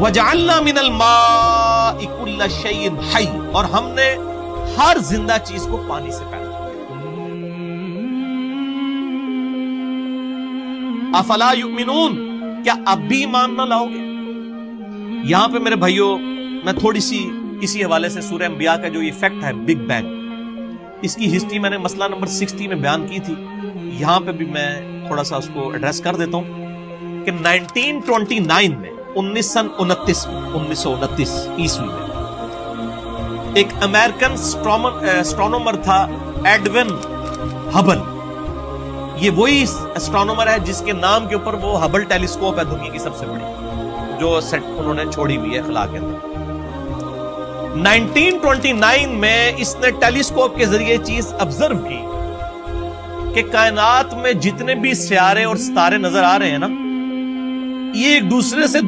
وَجَعَلْنَا مِنَ الْمَاءِ كُلَّ شَيْءٍ حَيٍّ، اور ہم نے ہر زندہ چیز کو پانی سے پیدا کیا۔ افلا یؤمنون، کیا اب بھی ایمان نہ لاؤ گے؟ یہاں پہ میرے بھائیوں میں تھوڑی سی اسی حوالے سے سورہ انبیاء کا جو ایفیکٹ ہے بگ بینگ، اس کی ہسٹری میں نے مسئلہ نمبر 60 میں بیان کی تھی، یہاں پہ بھی میں تھوڑا سا اس کو ایڈریس کر دیتا ہوں کہ 1929 میں 1929 عیسوی میں ایک امریکن اسٹرانومر تھا ایڈون ہبل۔ یہ وہی اسٹرانومر ہے جس کے نام کے اوپر وہ ہبل ٹیلیسکوپ ہے دنیا کی سب سے بڑی، جو سیٹ انہوں نے چھوڑی ہوئی ہے خلا کے اندر۔ 1929 میں اس نے ٹیلیسکوپ کے ذریعے چیز آبزرو کی کہ کائنات میں جتنے بھی سیارے اور ستارے نظر آ رہے ہیں نا، یہ ایک دوسرے سے